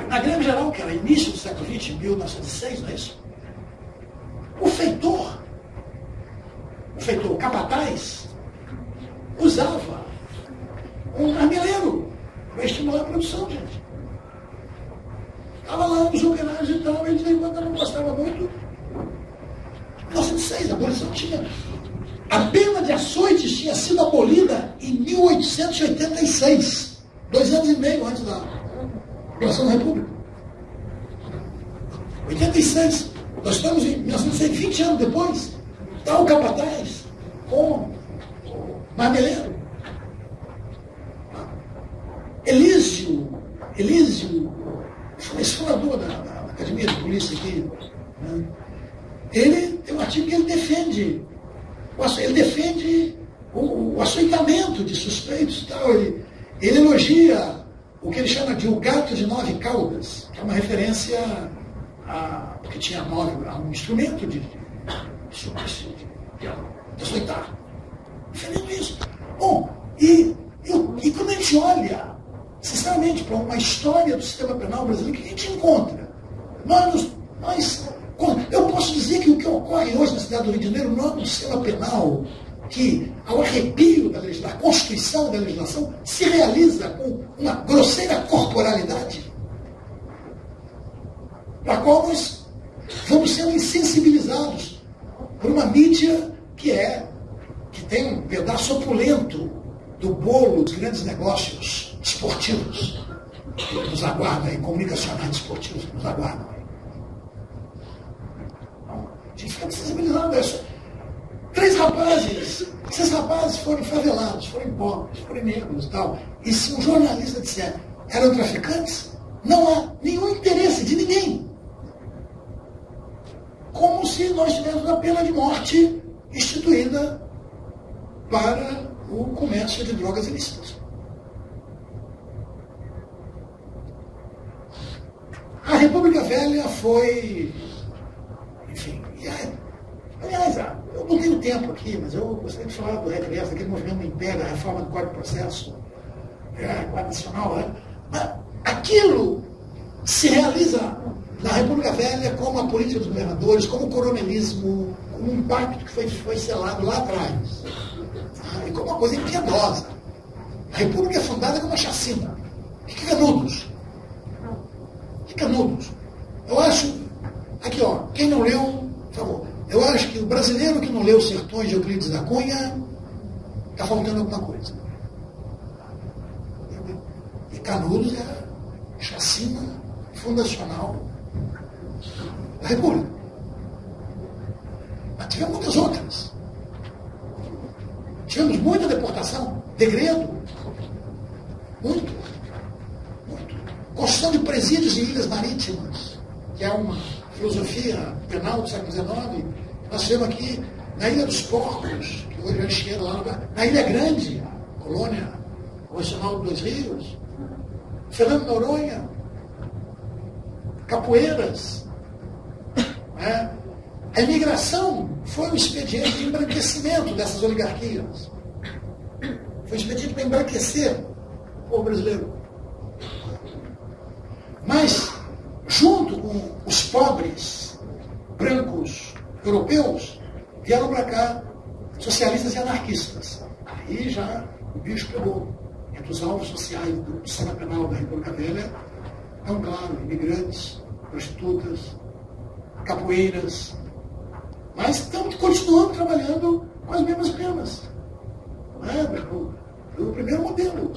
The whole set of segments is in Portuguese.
Na greve geral, que era início do século XX, 1906, não é isso? O feitor, o capataz, usava um marmeleiro para estimular a produção, gente. Estava lá os operários e tal, eles enquanto não gostavam muito. 1906, a abolição tinha. A pena de açoites tinha sido abolida em 1886, 2 anos e meio antes da criação da República. 86. Nós estamos em 1906, 20 anos depois. Está o capataz com o marmeleiro. Elísio, esse fundador da Academia de Polícia aqui, né? Ele tem um artigo que ele defende o açoitamento de suspeitos e tal. Ele elogia o que ele chama de o gato de 9 caudas, que é uma referência porque tinha 9, a um instrumento de açoitar. Defendendo isso. Bom, e quando a gente olha, sinceramente, para uma história do sistema penal brasileiro, o que a gente encontra? Eu posso dizer que o que ocorre hoje na cidade do Rio de Janeiro não é um sistema penal que, ao arrepio da Constituição da legislação, se realiza com uma grosseira corporalidade, para a qual nós vamos sendo insensibilizados por uma mídia que tem um pedaço opulento do bolo dos grandes negócios esportivos que nos aguardam, e comunicacionais esportivos que nos aguardam. Então, a gente fica sensibilizado a isso. 3 rapazes, esses rapazes foram favelados, foram pobres, foram negros e tal. E se um jornalista disser eram traficantes, não há nenhum interesse de ninguém. Como se nós tivéssemos a pena de morte instituída para o comércio de drogas ilícitas. A República Velha foi, enfim, aliás, eu não tenho tempo aqui, mas eu gostaria de falar do regresso daquele movimento do Império, a reforma do Código de Processo, Código Nacional, né? Mas aquilo se realiza na República Velha como a política dos governadores, como o coronelismo, como um pacto que foi selado lá atrás. E como uma coisa impiedosa. A República é fundada como uma chacina. Que canudos. Que canudos. Eu acho, aqui ó, quem não leu, por favor, eu acho que o brasileiro que não leu Sertões de Euclides da Cunha está faltando alguma coisa. E Canudos é chacina fundacional da República. Mas tivemos muitas outras. Tivemos muita deportação, degredo, muito. Construção de presídios em ilhas marítimas, que é uma filosofia penal do século XIX. Nós tivemos aqui na Ilha dos Porcos, que hoje é Anchieta, lá na Ilha Grande, a colônia nacional dos Rios, Fernando Noronha, Capoeiras. Né? A imigração foi um expediente de embranquecimento dessas oligarquias. Foi um expediente para embranquecer o povo brasileiro. Mas, junto com os pobres brancos europeus, vieram para cá socialistas e anarquistas. Aí já o bicho pegou. Entre os alvos sociais do sistema penal da República Velha, estão, claro, imigrantes, prostitutas, capoeiras, mas estamos continuando trabalhando com as mesmas penas. Não é? Do primeiro modelo.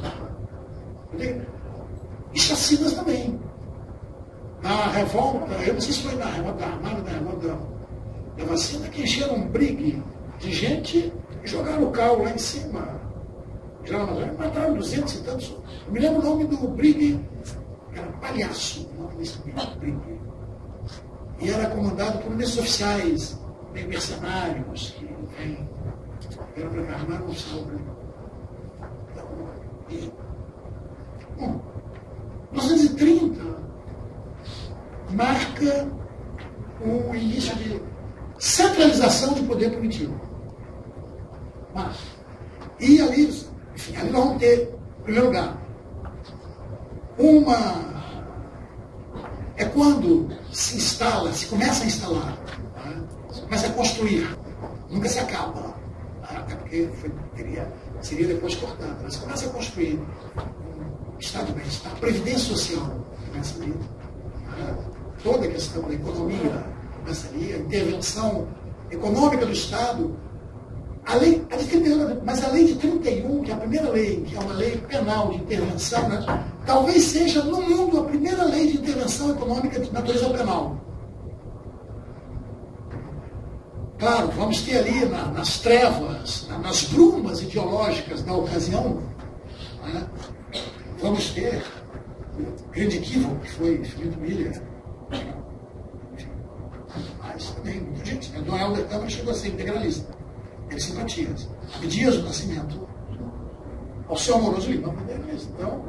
E chacinas também. Na revolta, eu não sei se foi na revolta armada, na revolta da vacina, que encheram um brigue de gente e jogaram o carro lá em cima. Já mataram 200 e tantos. Eu me lembro o nome do brigue, era Palhaço, o nome desse brigue. E era comandado por esses oficiais meio mercenários que vieram para cá, armaram um salve. Bom, 1930 marca o início de centralização de poder punitivo. E ali, enfim, ali nós vamos ter, em primeiro lugar, É quando se instala, se começa a instalar, né? Se começa a construir, nunca se acaba, né? Até porque seria depois cortado. Mas se começa a construir um estado de bem-estar, a previdência social começa ali, né? Toda a questão da economia começa ali, a intervenção econômica do Estado. Mas a lei de 31, que é a primeira lei, que é uma lei penal de intervenção, né, talvez seja no mundo a primeira lei de intervenção econômica de natureza penal. Claro, vamos ter ali nas trevas, nas brumas ideológicas da ocasião, né, vamos ter o grande equívoco que foi Felipe Miller. Mas também muita gente, né? Dom Helder Câmara chegou a ser integralista. Teve simpatias. Dias do Nascimento, ao seu amoroso Lima, então,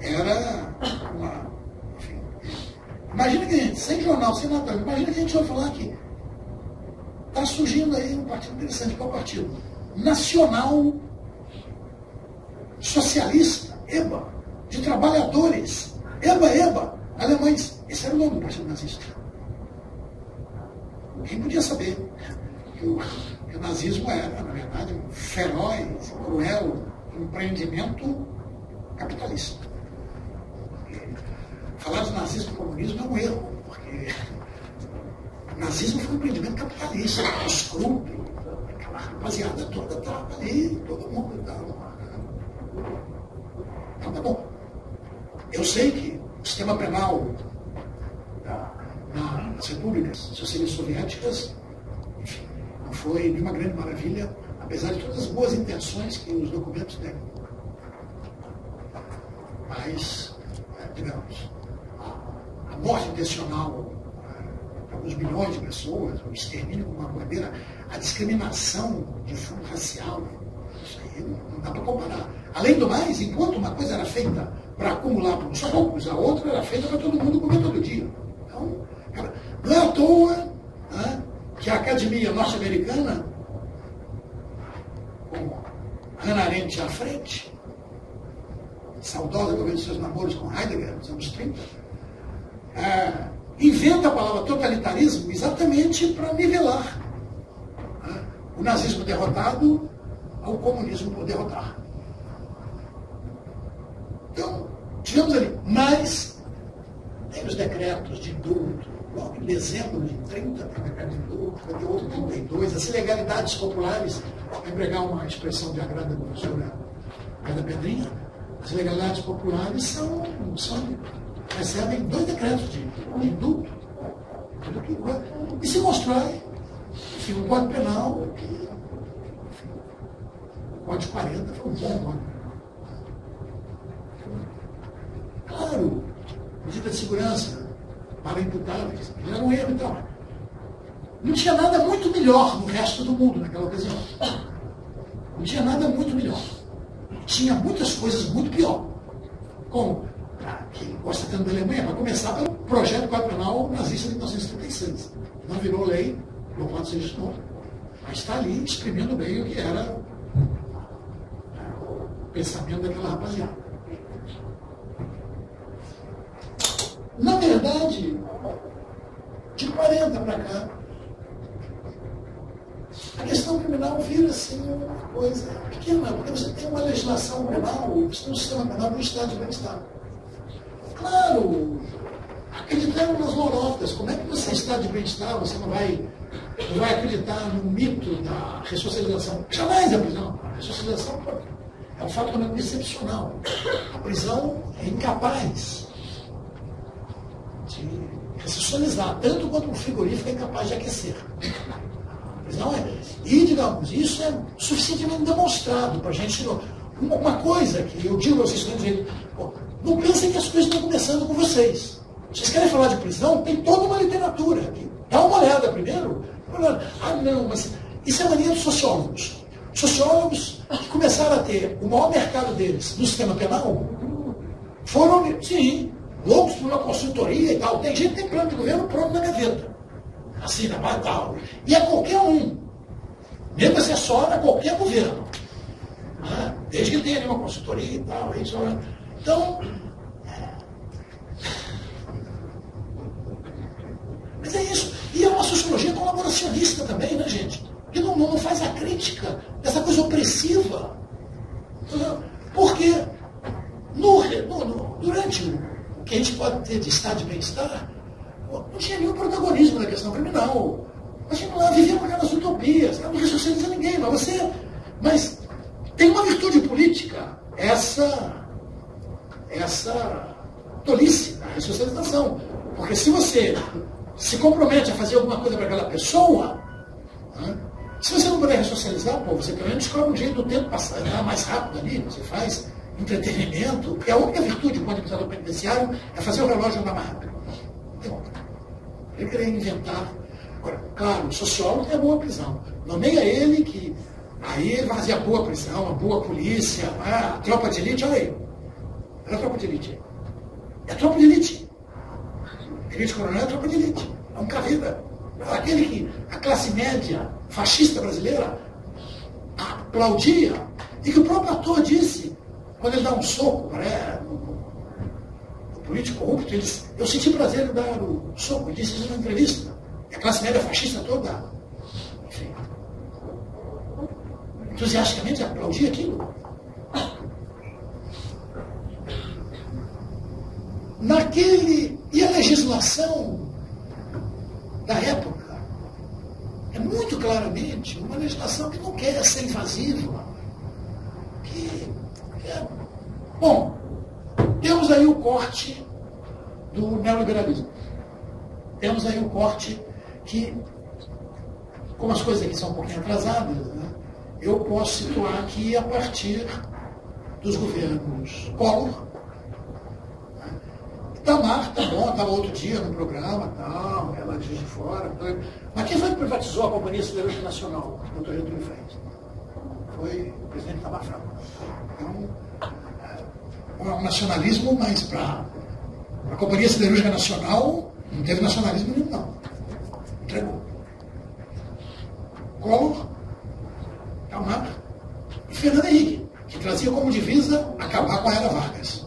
era uma. Enfim, imagina que a gente, sem jornal, sem nada, imagina que a gente vai falar que está surgindo aí um partido interessante. Qual partido? Nacional Socialista, EBA, de trabalhadores, EBA, alemães. Esse era o nome do partido nazista. Quem podia saber que o nazismo era, na verdade, um feroz, cruel empreendimento capitalista. Falar de nazismo e comunismo é um erro, porque o nazismo foi um empreendimento capitalista, os clubes, aquela rapaziada toda estava ali, todo mundo estava. Então, tá bom. Eu sei que o sistema penal nas repúblicas socialistas soviéticas, enfim, não foi nenhuma grande maravilha, apesar de todas as boas intenções que os documentos negam. Mas, digamos, a morte intencional para alguns milhões de pessoas, o extermínio com uma bandeira, a discriminação de fundo racial, isso aí não dá para comparar. Além do mais, enquanto uma coisa era feita para acumular para uns poucos, a outra era feita para todo mundo comer todo dia. Então, cara, não é à toa, né, que a Academia Norte-Americana, com Hannah Arendt à frente, saudosa talvez dos seus namoros com Heidegger nos anos 30, inventa a palavra totalitarismo exatamente para nivelar, né, o nazismo derrotado ao comunismo por derrotar. Então, tivemos ali, mas tem os decretos de indulto, logo em dezembro de 30, tem o decreto de indulto, 58, 32, as ilegalidades populares, para empregar uma expressão de agrado da professora Aida Pedrinha, as ilegalidades populares recebem 2 decretos de indulto, e se constrói, enfim, um Código Penal, que, enfim, o Código 40 foi um bom código. Claro, medida de segurança para imputáveis, era um erro e tal. Não tinha nada muito melhor no resto do mundo naquela ocasião. Não tinha nada muito melhor. Tinha muitas coisas muito pior. Como, quem gosta tanto da Alemanha, para começar pelo projeto quadrenal nazista de 1936. Não virou lei, louvado seja o nome, mas está ali exprimindo bem o que era o pensamento daquela rapaziada. Na verdade, de 40 para cá, a questão criminal vira assim uma coisa pequena, porque você tem uma legislação penal, você tem um sistema penal no estado de bem-estar. Claro, acreditando nas lorotas, como é que você está de bem-estar, você não vai acreditar no mito da ressocialização? Jamais a prisão. A ressocialização é um fato excepcional. A prisão é incapaz de ressocializar, tanto quanto um frigorífico é incapaz de aquecer. Não é? E, digamos, isso é suficientemente demonstrado para a gente. Uma coisa que eu digo aos estudantes, não pensem que as coisas estão começando com vocês. Vocês querem falar de prisão? Tem toda uma literatura aqui. Dá uma olhada primeiro. Não, mas isso é mania dos sociólogos. Sociólogos que começaram a ter o maior mercado deles no sistema penal foram, sim, loucos por uma consultoria e tal. Tem gente que tem plano de governo pronto na gaveta. Assim, na tal. E é qualquer um. Mesmo assessora a qualquer governo. Desde que tenha uma consultoria e tal. Então, acionista também, né, gente? Que não faz a crítica dessa coisa opressiva. Porque durante o que a gente pode ter de estado de bem-estar, não tinha nenhum protagonismo na questão criminal. Nós vivíamos aquelas utopias, não ressocializa ninguém, mas tem uma virtude política, essa tolice, a ressocialização. Porque se você se compromete a fazer alguma coisa para aquela pessoa, né, se você não puder ressocializar, pô, você pelo menos descobre um jeito do tempo passar mais rápido ali, você faz entretenimento, porque a única virtude do administrador penitenciário é fazer o relógio andar mais rápido. Então, ele queria inventar. Agora, claro, o sociólogo tem a boa prisão. Nomeia ele que aí ele vai fazer a boa prisão, a boa polícia, a tropa de elite, olha aí. Era a tropa de elite. É a tropa de elite. Elite coronel é a tropa de elite. É um cavida. Aquele que a classe média fascista brasileira aplaudia e que o próprio ator disse, quando ele dá um soco no político corrupto, ele disse, eu senti prazer em dar o soco, ele disse isso numa entrevista. E a classe média fascista toda, enfim, entusiasticamente aplaudia aquilo. E a legislação da época é muito claramente uma legislação que não quer ser invasiva. Bom, temos aí o corte do neoliberalismo. Temos aí o corte que, como as coisas aqui são um pouquinho atrasadas, né, eu posso situar aqui a partir dos governos Collor. Tamar, tá bom, estava outro dia no programa, tal, ela de fora. Mas quem foi que privatizou a Companhia Siderúrgica Nacional? O Dr. Getúlio fez. Foi o presidente Tamar Franco. Então, um nacionalismo, mas para a Companhia Siderúrgica Nacional não teve nacionalismo nenhum, não. Entregou. Collor, Tamar e Fernando Henrique, que trazia como divisa acabar com a Era Vargas.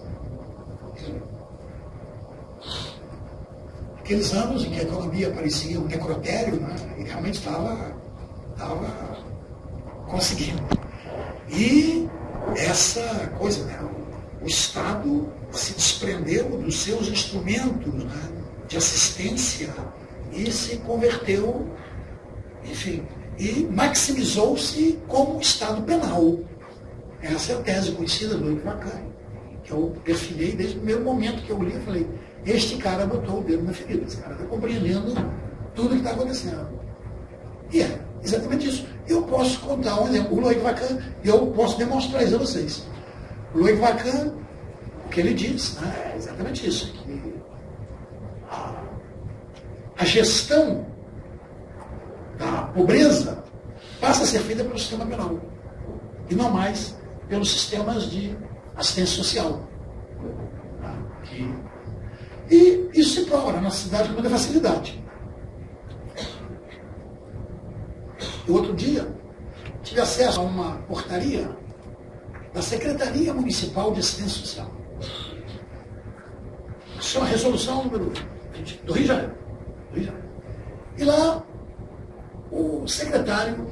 Aqueles anos em que a economia parecia um necrotério, né, ele realmente estava conseguindo. E essa coisa, né, o Estado se desprendeu dos seus instrumentos, né, de assistência e se converteu, enfim, e maximizou-se como Estado penal. Essa é a tese conhecida do Vacan, que eu perfilei desde o primeiro momento que eu li e falei, este cara botou o dedo na ferida, esse cara está compreendendo tudo que está acontecendo. E é exatamente isso. Eu posso contar um exemplo. O Loic Vacan, eu posso demonstrar isso a vocês. O Loic Vacan, o que ele diz, né, é exatamente isso. Que a gestão da pobreza passa a ser feita pelo sistema penal. E não mais pelos sistemas de assistência social. E isso se prova na nossa cidade com muita facilidade. O outro dia, tive acesso a uma portaria da Secretaria Municipal de Assistência Social. Se chama Resolução número 20, do Rio de Janeiro. E lá, o secretário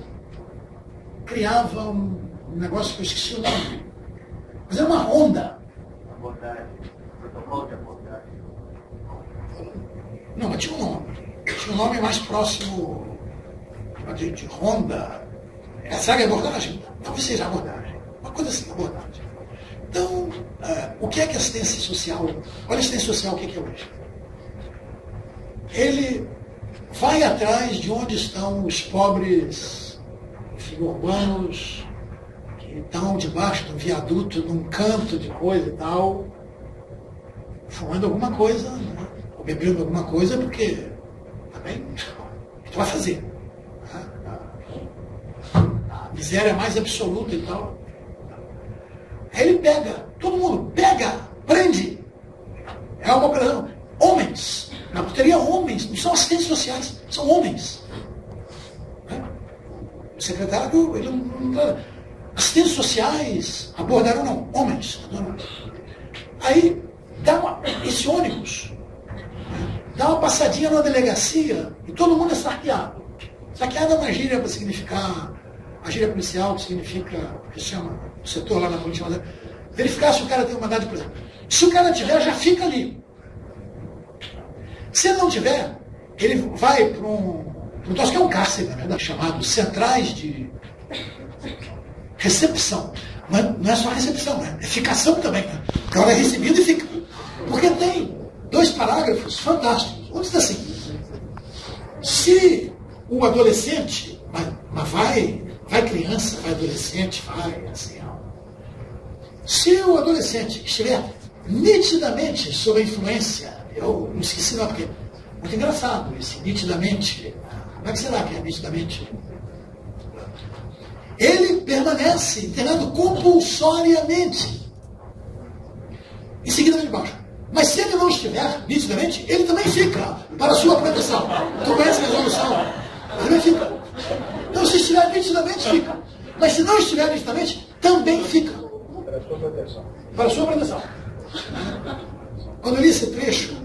criava um negócio que eu esqueci o nome. Mas era uma ronda. Abordagem, protocolo de abordagem. Não, mas tinha um nome. Tinha um nome mais próximo de ronda. Sabe a abordagem? Talvez seja abordagem. Uma coisa assim, abordagem. Então, o que é que a assistência social? Olha a assistência social, o que é hoje? Ele vai atrás de onde estão os pobres, enfim, urbanos, que estão debaixo de um viaduto, num canto de coisa e tal, fumando alguma coisa, né? Ou bebendo alguma coisa, porque também o que tu vai fazer? A miséria mais absoluta e tal. Aí ele pega, todo mundo pega, prende. É uma operação. Homens. Na portaria, homens. Não são assistentes sociais, são homens. O secretário, ele não. Assistentes sociais abordaram, não, homens. Aí, esse ônibus dá uma passadinha na delegacia e todo mundo é sarqueado. Saqueada é uma gíria para significar, a gíria policial, que significa, que se chama, o setor lá na polícia, verificar se o cara tem um mandado de prisão. Se o cara tiver, já fica ali. Se ele não tiver, ele vai para um troço que é um cárcere, na verdade, chamado centrais de recepção. Mas não é só recepção, é ficação também. Né? O cara é recebido e fica. Porque tem 2 parágrafos fantásticos. Um diz assim, se o adolescente, mas vai criança, vai adolescente, vai assim, ó. Se o adolescente estiver nitidamente sob a influência, eu não esqueci não, porque é muito engraçado esse nitidamente. Como é que será que é nitidamente? Ele permanece internado compulsoriamente. Em seguida vem de baixo. Mas se ele não estiver nitidamente, ele também fica para a sua proteção. Tu conhece a resolução? Ele também fica. Então, se estiver nitidamente, fica. Mas se não estiver nitidamente, também fica. Para a sua proteção. Para a sua proteção. Quando eu li esse trecho,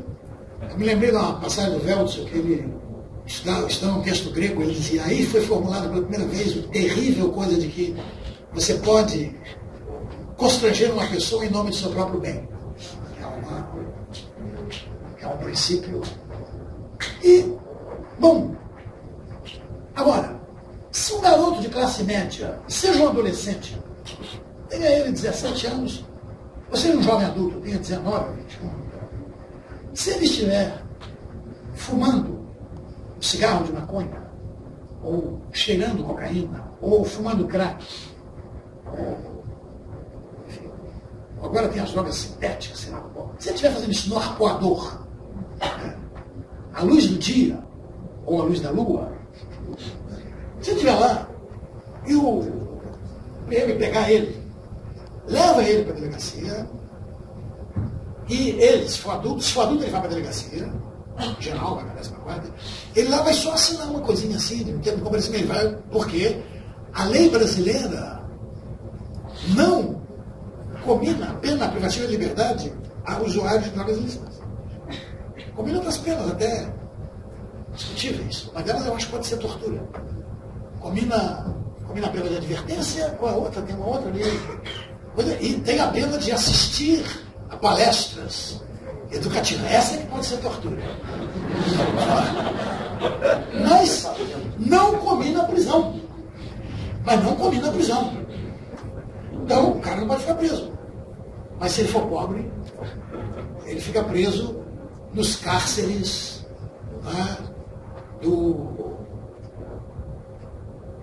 eu me lembrei de uma passagem do Weltzer, que ele está um texto grego, ele dizia, aí foi formulada pela primeira vez a terrível coisa de que você pode constranger uma pessoa em nome do seu próprio bem. É um princípio. E, bom, agora, se um garoto de classe média, seja um adolescente, tenha ele 17 anos, ou seja um jovem adulto, tenha 19, 21, se ele estiver fumando um cigarro de maconha, ou cheirando cocaína, ou fumando crack, enfim, agora tem as drogas sintéticas, sei lá, se ele estiver fazendo isso no arpoador, à luz do dia, ou à luz da lua, se ele estiver lá, e o PM pegar ele, leva ele para a delegacia, e ele, se for adulto ele vai para a delegacia, geral, vai para a guarda, ele lá vai só assinar uma coisinha assim, de tempo de comparecimento, ele vai, porque a lei brasileira não comina a pena privativa de liberdade a usuários de drogas ilícitas. Combina outras penas até discutíveis. Uma delas eu acho que pode ser tortura. Combina a pena de advertência, com a outra, tem uma outra ali. E tem a pena de assistir a palestras educativas. Essa é que pode ser tortura. Mas não combina a prisão. Então o cara não pode ficar preso. Mas se ele for pobre, ele fica preso nos cárceres, né, do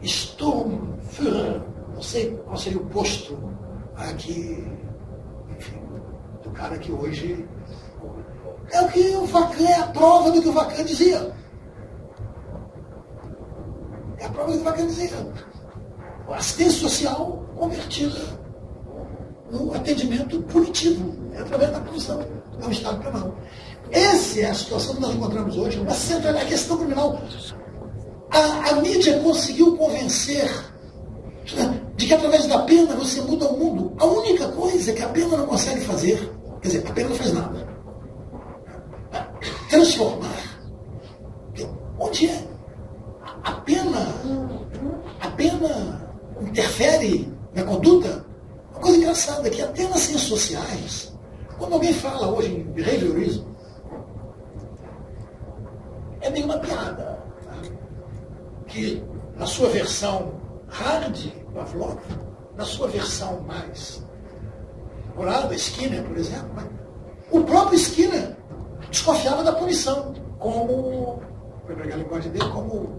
Sturmführer, não sei qual seria o posto aqui, enfim, do cara que hoje é o que o Vacan, é a prova do que o Vacan dizia. É a prova do que o Vacan dizia. A assistência social convertida no atendimento punitivo, através da punição. É um Estado penal. Essa é a situação que nós encontramos hoje, uma central, a questão criminal. A mídia conseguiu convencer de que através da pena você muda o mundo. A única coisa que a pena não consegue fazer, quer dizer, a pena não faz nada. Transformar. Onde é? A pena interfere na conduta. Uma coisa engraçada é que até nas ciências sociais, quando alguém fala hoje em behaviorismo, é meio uma piada. Que na sua versão hard, Pavlov, na sua versão mais curada, Skinner, por exemplo, né? O próprio Skinner desconfiava da punição como, para pegar a linguagem dele, como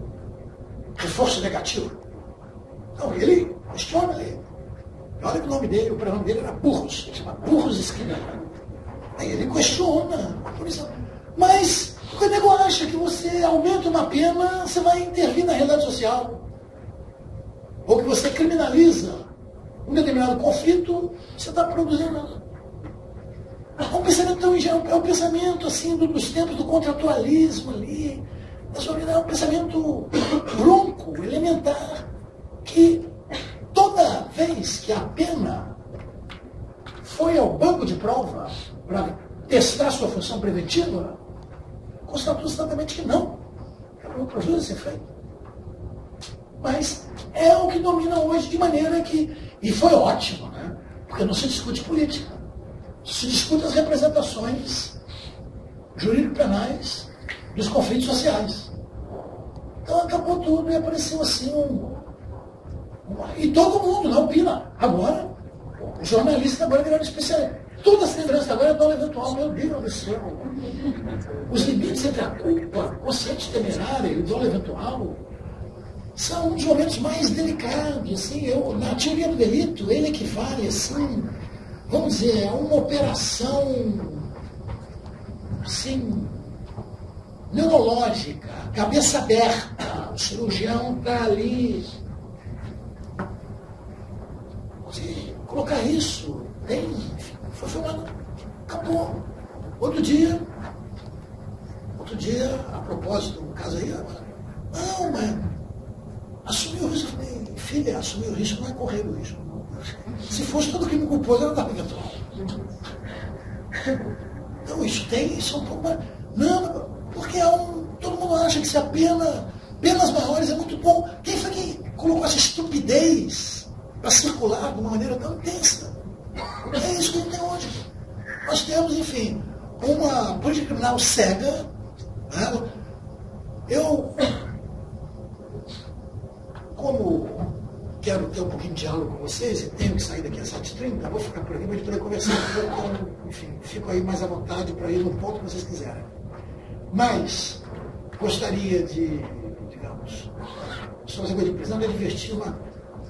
reforço negativo. Então ele questiona ele. Olha que o nome dele, o pronome dele era Burros, ele chama Burros Skinner. Aí ele questiona a punição. Mas o nego acha que você aumenta uma pena, você vai intervir na realidade social. Ou que você criminaliza um determinado conflito, você está produzindo. É um pensamento tão ingênuo, é um pensamento assim dos tempos do contratualismo ali. É um pensamento bronco, elementar, que toda vez que a pena foi ao banco de prova para testar sua função preventiva, constatou exatamente que não. Ela não produz esse efeito. Mas é o que domina hoje de maneira que... E foi ótimo, né? Porque não se discute política. Se discute as representações jurídico-penais dos conflitos sociais. Então acabou tudo e apareceu assim e todo mundo não opina. Agora, os jornalistas agora viraram especialistas. Toda essa lembrança agora é dolo eventual, meu Deus do céu. Os limites entre a culpa, consciente temerária e o dolo eventual são um dos momentos mais delicados. Assim, na teoria do delito, ele equivale, assim, vamos dizer, a uma operação assim, neurológica, cabeça aberta. O cirurgião está ali. Se colocar isso, foi filmado, acabou. Outro dia, a propósito do caso aí, não, mas assumir o risco. Falei, filha, assumir o risco não é correr o risco. Se fosse todo crime culposo, era da eventual. Então, isso é um pouco mais. Não, porque todo mundo acha que se a penas maiores é muito bom. Quem foi que colocou essa estupidez para circular de uma maneira tão intensa? É isso que a gente tem hoje. Nós temos, enfim, uma política criminal cega. Né? Como quero ter um pouquinho de diálogo com vocês e tenho que sair daqui às 7h30, vou ficar por aqui, mas poder conversar enfim, fico aí mais à vontade para ir no ponto que vocês quiserem. Mas gostaria de, digamos, só fazer coisa de prisão, de advertir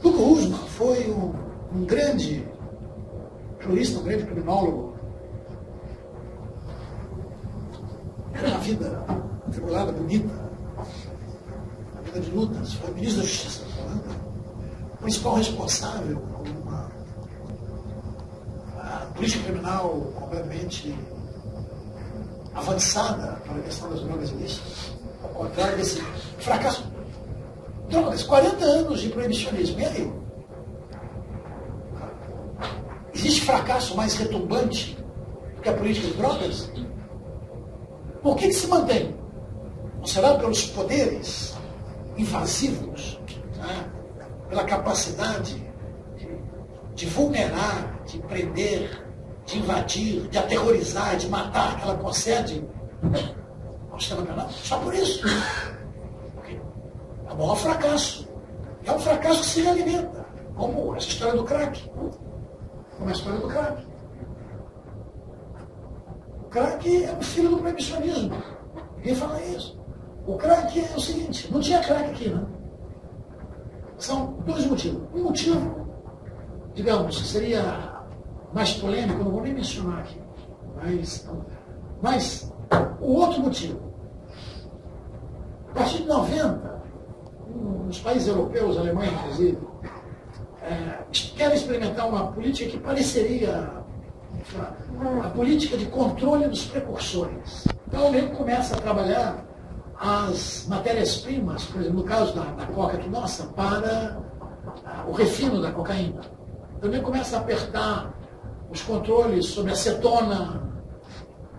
Luca Usman foi um grande jurista, um grande criminólogo. Era uma vida atribulada, bonita, uma vida de lutas, foi ministro da Justiça da Holanda, o principal responsável por uma política criminal completamente avançada para a questão das drogas ilícitas, ao contrário desse fracasso. Drogas, 40 anos de proibicionismo, e aí? Existe fracasso mais retumbante do que a política de drogas? Por que se mantém? Não será pelos poderes invasivos, né? Pela capacidade de vulnerar, de prender, de invadir, de aterrorizar, de matar, que ela concede ao sistema penal? Só por isso. É o maior fracasso. É um fracasso que se realimenta, como essa história do crack. Como a história do crack. O crack é o filho do proibicionismo. Ninguém fala isso. O crack é o seguinte, não tinha crack aqui, né? São dois motivos. Um motivo, digamos, seria mais polêmico, não vou nem mencionar aqui. Mas o outro motivo, a partir de 90, nos países europeus, Alemanha inclusive, querem experimentar uma política que pareceria a política de controle dos precursores. Então, ele começa a trabalhar as matérias-primas, por exemplo, no caso da coca aqui, nossa, para o refino da cocaína. Também começa a apertar os controles sobre acetona,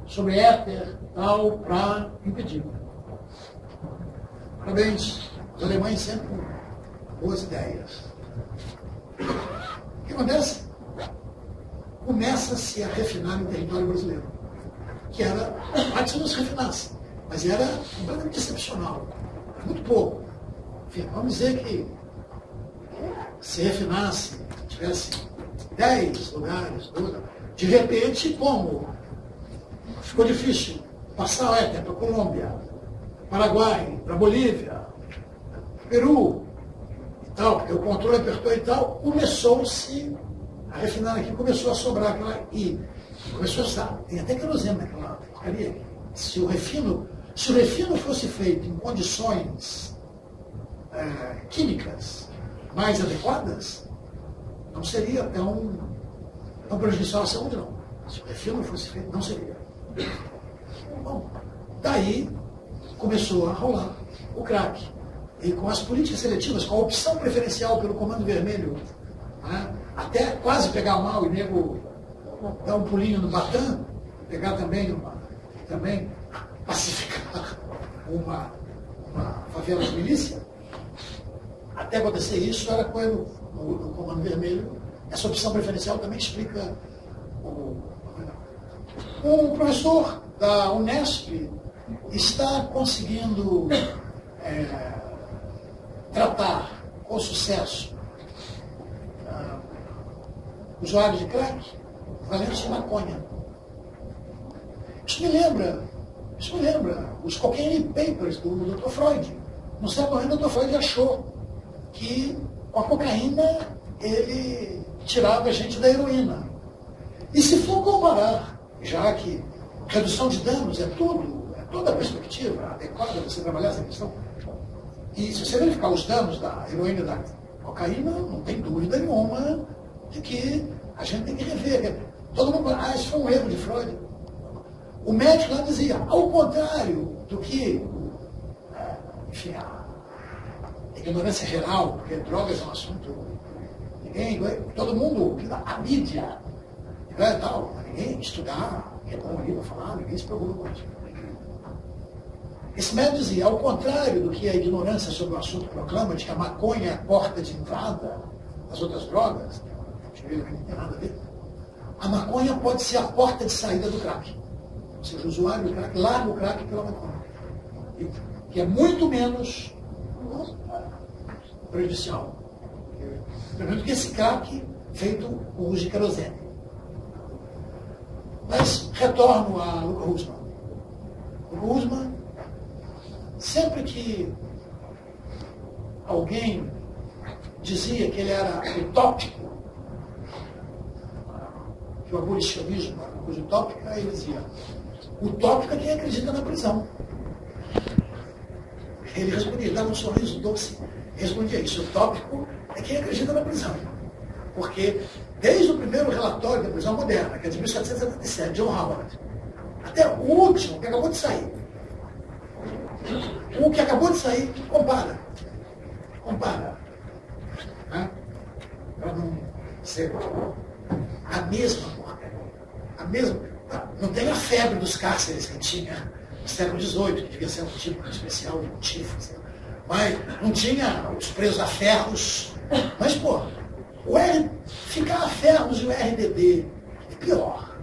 sobre éter, tal, para impedir. Parabéns, os alemães sempre com boas ideias. O que acontece? Começa-se a refinar no território brasileiro, que era, antes não se refinasse, mas era completamente excepcional, muito pouco. Enfim, vamos dizer que se refinasse, tivesse 10 lugares, 12, de repente, como ficou difícil passar a éter para a Colômbia, Paraguai, para a Bolívia, Peru e tal, porque o controle apertou e tal, começou-se a refinar aqui, começou a sobrar aquela, e começou a estar, tem até querosene naquela porcaria aqui. Se o refino fosse feito em condições químicas mais adequadas, não seria tão prejudicial à saúde, não. Se o refino fosse feito, não seria. Bom, daí começou a rolar o crack. E com as políticas seletivas, com a opção preferencial pelo Comando Vermelho, né, até quase pegar mal e nego dar um pulinho no Batã, pegar também pacificar uma favela de milícia, até acontecer isso, era com ele no Comando Vermelho. Essa opção preferencial também explica um professor da Unesp está conseguindo tratar com sucesso usuários de crack valentes de maconha. Isso me lembra os Cocaine Papers do Dr. Freud. No século XX, o Dr. Freud achou que com a cocaína ele tirava a gente da heroína. E se for comparar, já que redução de danos é toda a perspectiva adequada para você trabalhar essa questão, e se você verificar os danos da heroína e da cocaína, não tem dúvida nenhuma de que a gente tem que rever. Todo mundo fala, isso foi um erro de Freud. O médico lá dizia, ao contrário do que, enfim, a ignorância geral, porque drogas é um assunto, todo mundo, a mídia, tal, ninguém estudar, é bom ali para falar, ninguém se preocupa com isso. Esse médico dizia, ao contrário do que a ignorância sobre o assunto proclama, de que a maconha é a porta de entrada das outras drogas, que não tem nada a ver, a maconha pode ser a porta de saída do crack. Ou seja, o usuário do crack larga o crack pela maconha. Que é muito menos prejudicial. Pelo menos que esse crack feito com uso de querosene. Mas retorno a Luca Husmann. Luca Husmann, sempre que alguém dizia que ele era utópico, que o abolicionismo era uma coisa utópica, ele dizia, utópico é quem acredita na prisão. Ele respondia, dava um sorriso doce, respondia isso, utópico é quem acredita na prisão. Porque desde o primeiro relatório da prisão moderna, que é de 1777, John Howard, até o último, que acabou de sair, o que acabou de sair, compara. Né? Para não ser a mesma porcaria. Não tem a febre dos cárceres que tinha no século XVIII, que devia ser um tipo especial de tifos. Mas não tinha os presos a ferros. Mas, pô, ficar a ferros e o RDD é pior.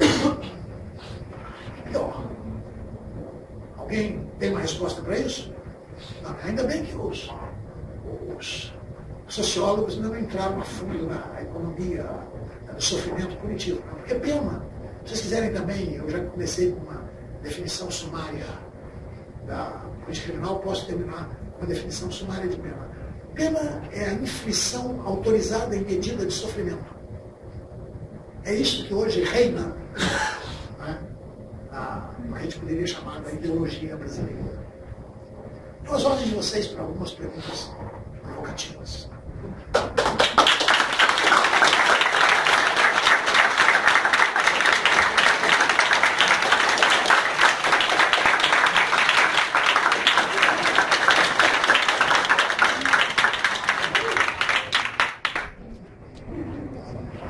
Alguém tem uma resposta para isso? Não, ainda bem que os sociólogos não entraram a fundo na economia do sofrimento punitivo. Porque pena, se vocês quiserem também, eu já comecei com uma definição sumária da política criminal, posso terminar com uma definição sumária de pena. Pena é a inflição autorizada e medida de sofrimento. É isso que hoje reina, né, o que a gente poderia chamar da ideologia brasileira. Então, as ordens de vocês para algumas perguntas provocativas.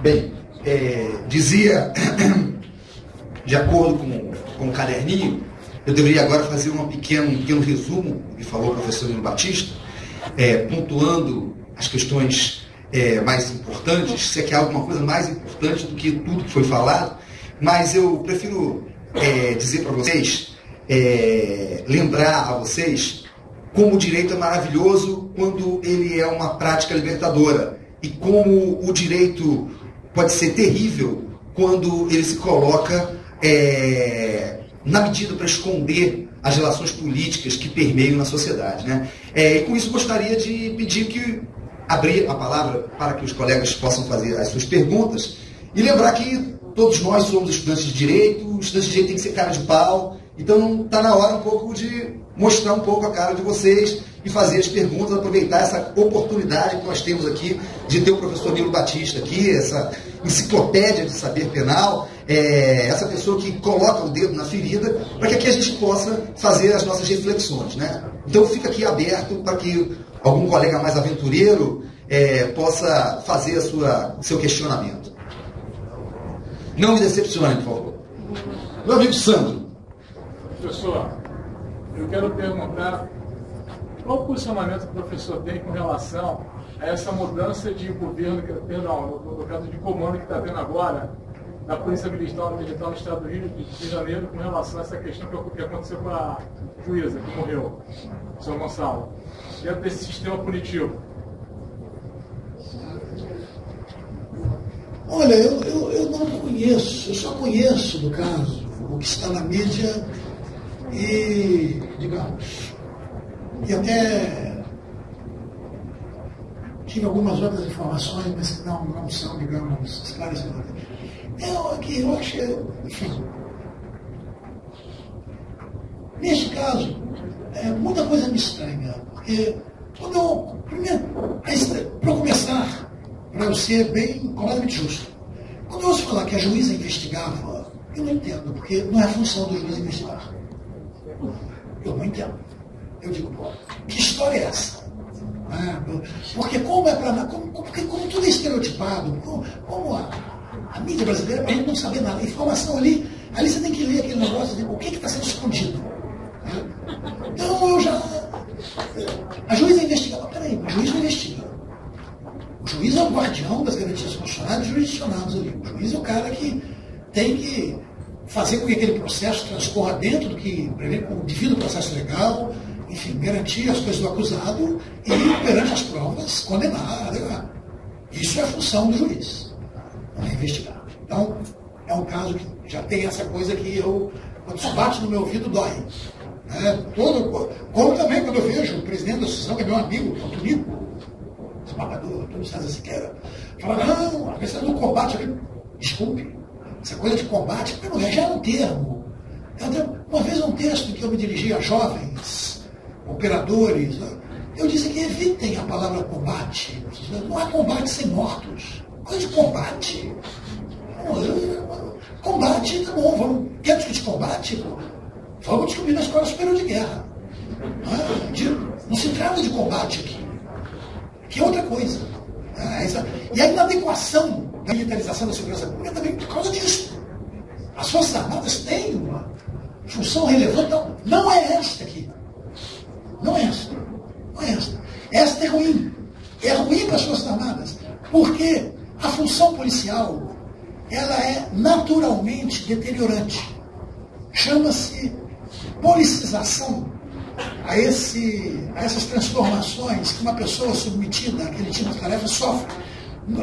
Bem, dizia, de acordo com o caderninho, eu deveria agora fazer um pequeno resumo do que falou o professor Nilo Batista, pontuando as questões mais importantes, se é que há alguma coisa mais importante do que tudo que foi falado, mas eu prefiro dizer para vocês, lembrar a vocês como o direito é maravilhoso quando ele é uma prática libertadora e como o direito pode ser terrível quando ele se coloca na medida para esconder as relações políticas que permeiam na sociedade, né? E com isso gostaria de pedir que abrir a palavra para que os colegas possam fazer as suas perguntas e lembrar que todos nós somos estudantes de direito, o estudante de direito tem que ser cara de pau, então está na hora um pouco de mostrar um pouco a cara de vocês e fazer as perguntas, aproveitar essa oportunidade que nós temos aqui de ter o professor Nilo Batista aqui, essa enciclopédia de saber penal, essa pessoa que coloca o dedo na ferida, para que aqui a gente possa fazer as nossas reflexões, né? Então fica aqui aberto para que algum colega mais aventureiro possa fazer seu questionamento. Não me decepcione, por favor. Meu amigo Sandro. Professor, eu quero perguntar qual o posicionamento que o professor tem com relação a essa mudança de governo, perdão, no caso de comando que está tendo agora, da Polícia Militar no Estado do Rio de Janeiro, com relação a essa questão que aconteceu com a juíza que morreu, o senhor Gonçalo, dentro desse sistema punitivo? Olha, eu não conheço, eu só conheço do caso o que está na mídia e, digamos, e até tive algumas outras informações, mas que não são, digamos, esclarecedoras. Eu acho, enfim, neste caso, muita coisa me estranha, porque quando eu, primeiro, para começar, para eu ser bem, completamente justo, quando eu ouço falar que a juíza investigava, eu não entendo, porque não é a função do juiz investigar. Eu não entendo. Eu digo, pô, que história é essa? Porque como tudo é estereotipado, como a mídia brasileira, para a gente não saber nada, a informação ali você tem que ler aquele negócio de o que está sendo escondido. Então eu já. A juíza investigava, peraí, o juiz não investiga. O juiz é o guardião das garantias constitucionais e jurisdicionadas ali. O juiz é o cara que tem que fazer com que aquele processo transcorra dentro do que prevê com o devido processo legal, enfim, garantir as coisas do acusado e, perante as provas, condenar. Isso é a função do juiz, não é investigar. Então, é um caso que já tem essa coisa que quando isso bate no meu ouvido, dói. Como também quando eu vejo o presidente da associação, que é meu amigo, o Tonico, esmagador, Antônio César Siqueira, fala, não, a questão do combate ali, desculpe, essa coisa de combate, já é um termo. Uma vez um texto em que eu me dirigi a jovens operadores, eu disse que evitem a palavra combate. Não há combate sem mortos. Coisa de combate. Combate, tá bom, quer discutir combate? Vamos descobrir na Escola Superior de Guerra. Não se trata de combate aqui. Que é outra coisa. E a inadequação da militarização da segurança pública também por causa disso. As Forças Armadas têm uma função relevante, não é esta aqui. Não é esta. Não é esta. Esta é ruim. É ruim para as Forças Armadas, porque a função policial ela é naturalmente deteriorante. Chama-se policização a essas transformações que uma pessoa submetida àquele tipo de tarefa sofre.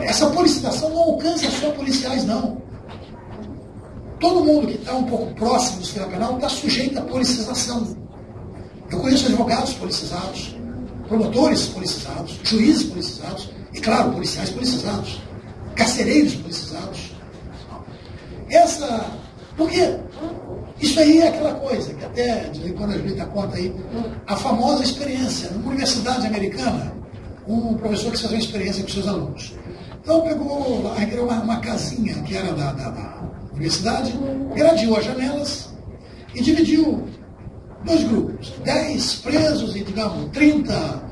Essa policização não alcança só policiais, não. Todo mundo que está um pouco próximo do sistema penal está sujeito à policização. Eu conheço advogados policizados, promotores policizados, juízes policizados e, claro, policiais policizados, carcereiros policizados. Porque isso aí é aquela coisa que até, de vez em quando a gente dá conta aí, a famosa experiência. Numa universidade americana, um professor que fez uma experiência com seus alunos. Então pegou lá, recriou uma casinha que era da universidade, gradeou as janelas e dividiu 2 grupos, 10 presos e, digamos, 30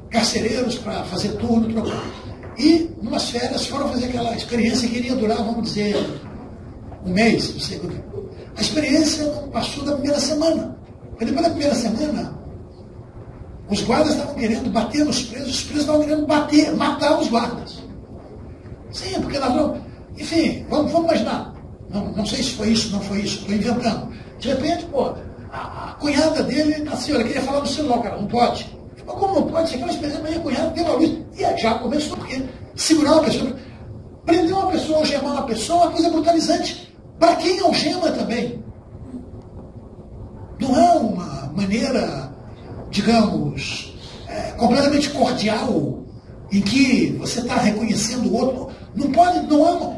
carcereiros para fazer turno, trocar. E, numas férias, foram fazer aquela experiência que iria durar, vamos dizer, um mês, não sei quanto. A experiência não passou da primeira semana. Porque depois da primeira semana, os guardas estavam querendo bater nos presos, os presos estavam querendo matar os guardas. Sim, porque ladrão. Enfim, vamos imaginar. Não sei se foi isso, não foi isso, estou inventando. De repente, a cunhada dele, a senhora queria falar no celular, cara, não pode. Mas como não pode? Isso aqui é uma experiência, mas a cunhada deu a luz. E já começou, porque segurar uma pessoa, prender uma pessoa, algemar uma pessoa, é uma coisa brutalizante. Para quem algema também. Não é uma maneira, digamos, completamente cordial, em que você está reconhecendo o outro. Não pode,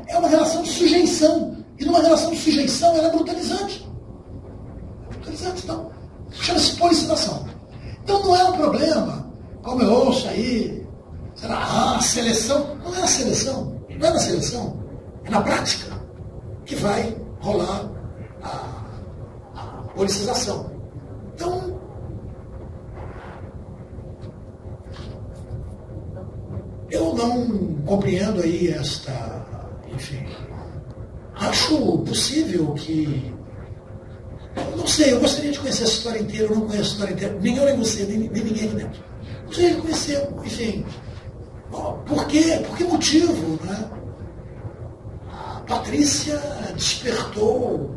é uma relação de sujeição. E numa relação de sujeição ela é brutalizante. Brutalizante, então. Chama-se policização. Então não é um problema, como eu ouço aí, a seleção. Não é a seleção. Não é na seleção. É na prática que vai rolar a policização. Então, eu não compreendo aí enfim, acho possível que, eu não sei, eu gostaria de conhecer essa história inteira, eu não conheço a história inteira, nem eu nem você, nem ninguém aqui dentro. Gostaria de conhecer, enfim, Por quê? Por que motivo? Né? A Patrícia despertou.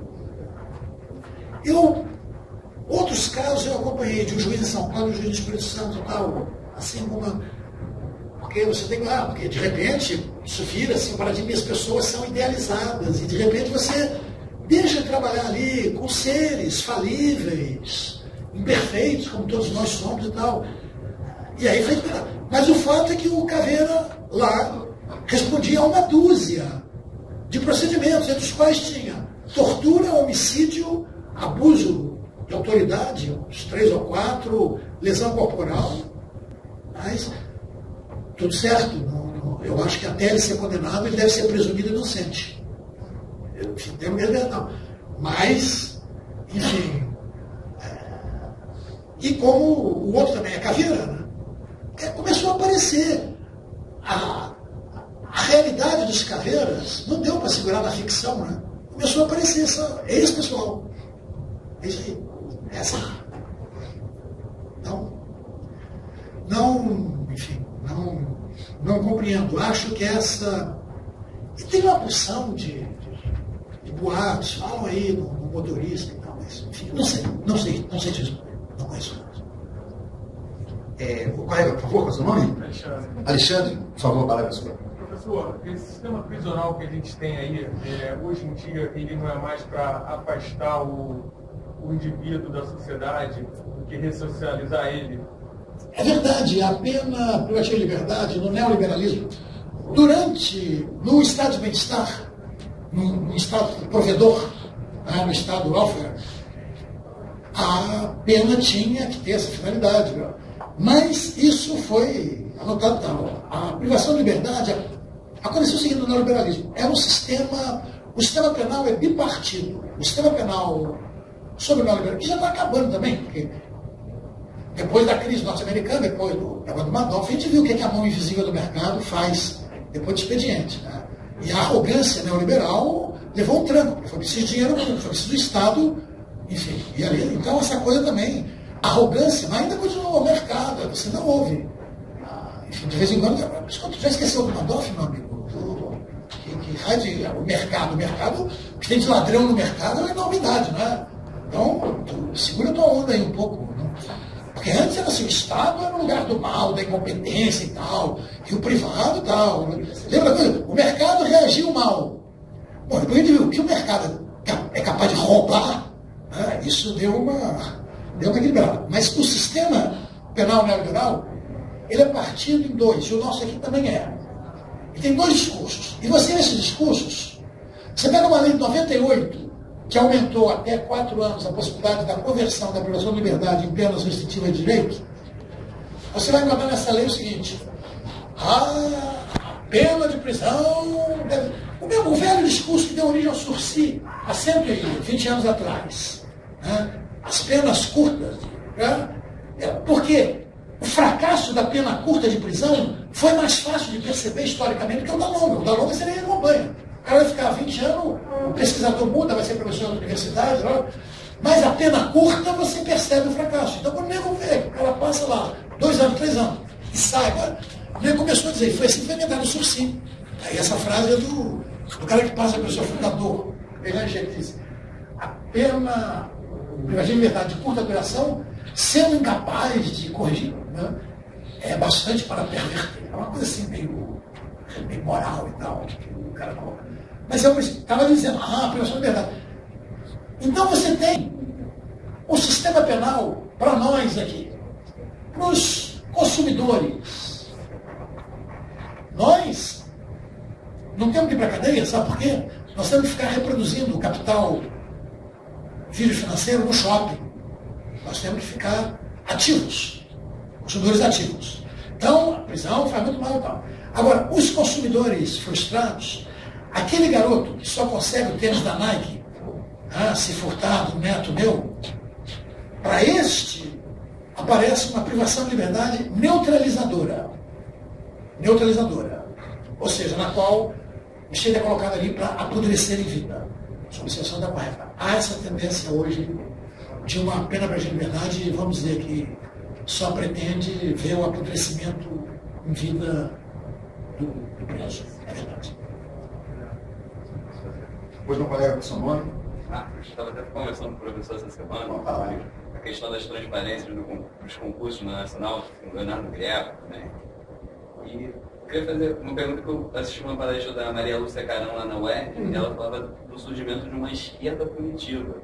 Outros casos eu acompanhei, de um juiz em São Paulo e um juiz do Espírito Santo e tal, assim como. Porque você tem porque de repente isso vira assim, para de mim, as pessoas são idealizadas, e de repente você deixa de trabalhar ali com seres falíveis, imperfeitos, como todos nós somos e tal. E aí foi. Mas o fato é que o Caveira lá respondia a uma dúzia de procedimentos, entre os quais tinha tortura, homicídio, abuso de autoridade, uns 3 ou 4, lesão corporal, mas tudo certo. Eu acho que até ele ser condenado, ele deve ser presumido inocente. Eu não tenho medo, não. Mas, enfim. E como o outro também é Caveira, né? Começou a aparecer. A realidade dos Caveiras não deu para segurar na ficção, né? Começou a aparecer esse pessoal. É isso aí. Essa. Enfim, não compreendo. Acho que essa. E tem uma porção de boatos, falam aí no motorista e tal, mas enfim, não sei disso. Não conheço. Colega, por favor, qual é o seu nome? Alexandre, por favor, palavra sua. Professor, esse sistema prisional que a gente tem aí, hoje em dia, ele não é mais para afastar o indivíduo da sociedade do que ressocializar ele? É verdade, a pena privativa de liberdade no neoliberalismo, no estado de bem-estar, no estado provedor, no estado welfare, a pena tinha que ter essa finalidade. Mas isso foi anotado tal. A privação de liberdade aconteceu o seguinte no neoliberalismo. É um sistema, o sistema penal é bipartido. O sistema penal sobre o neoliberalismo, que já está acabando também, porque depois da crise norte-americana, depois do Madoff, a gente viu o que a mão invisível do mercado faz depois do expediente. Né? E a arrogância neoliberal levou um tranco, porque foi preciso dinheiro público, foi preciso do Estado, enfim. E ali, então essa coisa também, arrogância, mas ainda continua no mercado, você não ouve. Enfim, de vez em quando, já esqueceu do Madoff, meu amigo? Que faz o mercado, o que tem de ladrão no mercado é enormidade, não é? Então, segura tua onda aí um pouco. Né? Porque antes era assim, o Estado era o lugar do mal, da incompetência e tal, e o privado e tal. Lembra da coisa? O mercado reagiu mal. Bom, depois a gente viu que o mercado é capaz de roubar, né? Isso deu uma equilibrada. Mas o sistema penal neoliberal, ele é partido em dois, e o nosso aqui também é. E tem 2 discursos. E você, nesses discursos, você pega uma lei de 98, que aumentou até 4 anos a possibilidade da conversão da privação de liberdade em penas restritivas de direito, você vai encontrar nessa lei o seguinte: a pena de prisão o velho discurso que deu origem ao Sursi há 120 anos atrás. Né? As penas curtas. Né? Por quê? O fracasso da pena curta de prisão foi mais fácil de perceber historicamente que o da longa. O da longa você nem acompanha. O cara vai ficar 20 anos, o pesquisador muda, vai ser professor da universidade, mas a pena curta você percebe o fracasso. Então quando o nego vê, o cara passa lá 2 anos, 3 anos, e sai, o nego começou a dizer, foi assim que foi inventado o Sursi. Aí essa frase é do cara que passa a pessoa fundador, Belanger, que diz: a pena de liberdade de curta duração, sendo incapaz de corrigir, né, é bastante para perverter. É uma coisa assim meio moral e tal. O cara não... Mas eu estava dizendo, privação de liberdade. Então você tem o sistema penal para nós aqui, para os consumidores. Nós não temos que ir para a cadeia, sabe por quê? Nós temos que ficar reproduzindo o capital vídeo financeiro no shopping. Nós temos que ficar ativos, consumidores ativos. Então, a prisão faz muito mal e tal. Agora, os consumidores frustrados, aquele garoto que só consegue o tênis da Nike, se furtar do neto meu, para este aparece uma privação de liberdade neutralizadora. Neutralizadora. Ou seja, na qual o Estado é colocado ali para apodrecer em vida, sob exceção da quarta. Há essa tendência hoje de uma pena para a liberdade, vamos dizer que só pretende ver o apodrecimento em vida do preso. É verdade. Pois não, colega, com o seu nome? Eu estava até conversando com o professor essa semana sobre a questão das transparências dos concursos na Nacional, com o Leonardo Grieco, né? E eu queria fazer uma pergunta que eu assisti uma palestra da Maria Lúcia Carão lá na UERJ, e ela falava do surgimento de uma esquerda punitiva,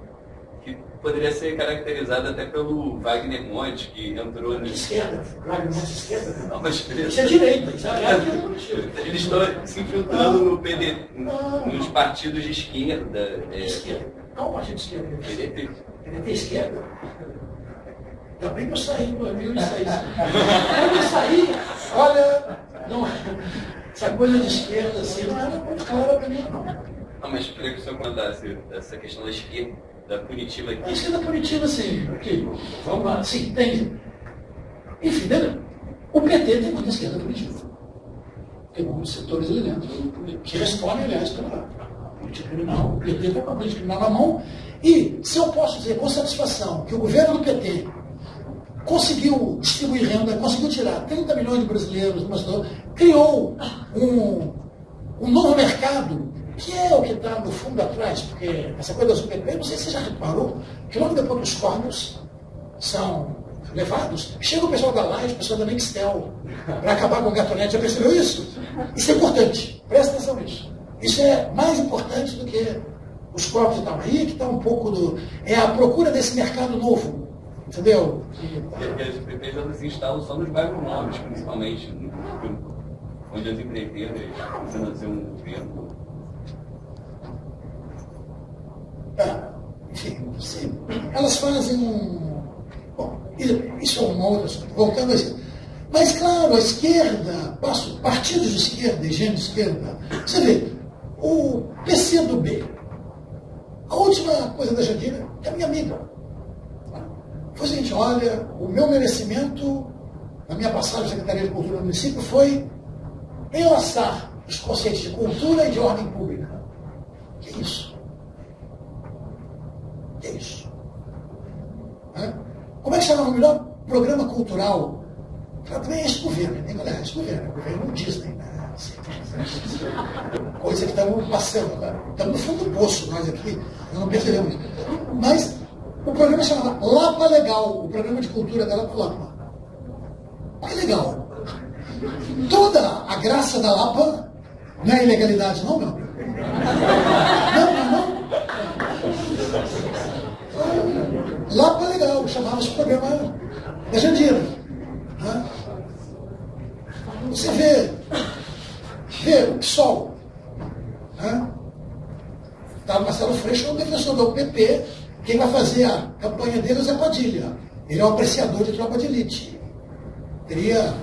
que poderia ser caracterizada até pelo Wagner Monte, que entrou no... Esquerda, Wagner Monte esquerda. Não, mas Isso é direita, isso é direita. eles estão se infiltrando no PD, nos partidos de esquerda. Esquerda. Qual partido de esquerda? PDT. PDT esquerda? Ainda bem que eu saí em 2006. Quando eu saí, olha, não, essa coisa de esquerda assim não era muito clara para mim, não. Não, mas queria que o senhor comentasse essa questão da esquerda, da punitiva aqui. A esquerda punitiva, sim, ok, vamos lá, sim, tem. Enfim, né? O PT tem muita esquerda punitiva. Tem muitos setores ali dentro, que respondem, aliás, pela política criminal. O PT está com a política criminal na mão. E, se eu posso dizer com satisfação que o governo do PT conseguiu distribuir renda, conseguiu tirar 30 milhões de brasileiros, criou um novo mercado, que é o que está no fundo atrás, porque essa coisa da SUPP, não sei se você já reparou, que logo depois que os corpos são levados, chega o pessoal da Live, o pessoal da Nextel, para acabar com o gatonete. Já percebeu isso? Isso é importante, presta atenção nisso. Isso é mais importante do que os corpos e tal. Aí que está um pouco do... É a procura desse mercado novo. Entendeu? E as PPs já se instalam só nos bairros nobres, principalmente, onde as empreiteiras precisam ser um governo. Enfim, sim. Elas fazem um... Bom, isso é uma outra assunto. Voltando a isso. Mas, claro, a esquerda, partidos de esquerda e gente de esquerda, você vê, o PCdoB, a última coisa da Jandira, é a minha amiga. Foi o seguinte, olha, o meu merecimento, na minha passagem na Secretaria de Cultura do município, foi enlaçar os conceitos de cultura e de ordem pública. Que é isso? Que é isso? Como é que chama o melhor programa cultural? Também é esse governo, né, galera? Esse governo, o governo Disney, né? Coisa que estamos passando, cara. Estamos no fundo do poço, nós aqui, nós não percebemos. Mas o programa chamava Lapa Legal, o programa de cultura da Lapa. Que legal. Toda a graça da Lapa não é ilegalidade, não, meu amigo? Não. Lapa Legal, chamava esse programa da Jandira. Você vê o PSOL. Está o Marcelo Freixo, o defensor do PP. Quem vai fazer a campanha dele é o Zé Padilha. Ele é um apreciador de tropa de elite. Teria,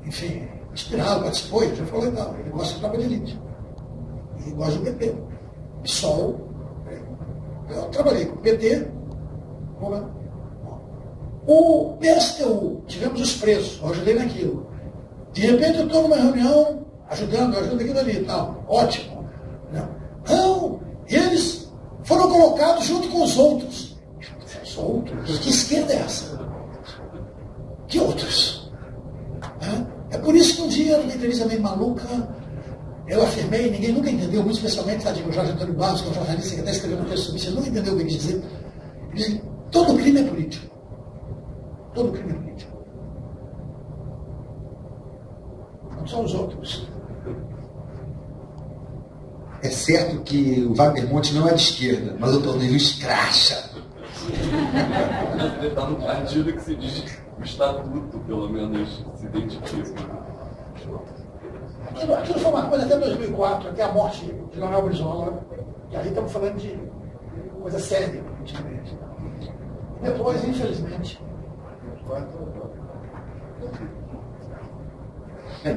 enfim, inspirado, participou, ele já falou legal. Ele gosta de tropa de elite. E gosta do PP. PSOL. Eu trabalhei com o PT. O PSTU, tivemos os presos, eu ajudei naquilo. De repente eu estou numa reunião, ajudando aquilo ali e tal. Ótimo. Não, eles foram colocados junto com os outros. Os outros? Que esquerda é essa? Que outros? É por isso que um dia, numa entrevista meio maluca, eu afirmei, ninguém nunca entendeu, muito especialmente o Jorge Antônio Barros, que é um jornalista que até escreveu um texto sobre isso, ele nunca entendeu o que eu quis dizer. Ele disse, todo crime é político. Todo crime é político. Não são os outros. É certo que o Wagner Monte não é de esquerda, mas eu tornei o escracha. Ele está no partido que se diz o estatuto, pelo menos, se identifica. Aquilo foi uma coisa até 2004, até a morte de Leonel Brizola. E aí estamos falando de coisa séria, politicamente. Depois, infelizmente...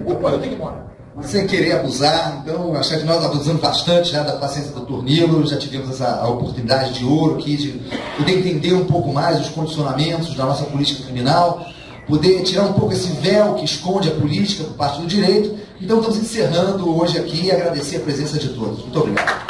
Opa, eu tenho que ir embora. Sem querer abusar, então, acho que nós abusamos bastante, né, da paciência do Tornilo, já tivemos a oportunidade de ouro aqui de poder entender um pouco mais os condicionamentos da nossa política criminal, poder tirar um pouco esse véu que esconde a política por parte do direito. Então, estamos encerrando hoje aqui e agradecer a presença de todos. Muito obrigado.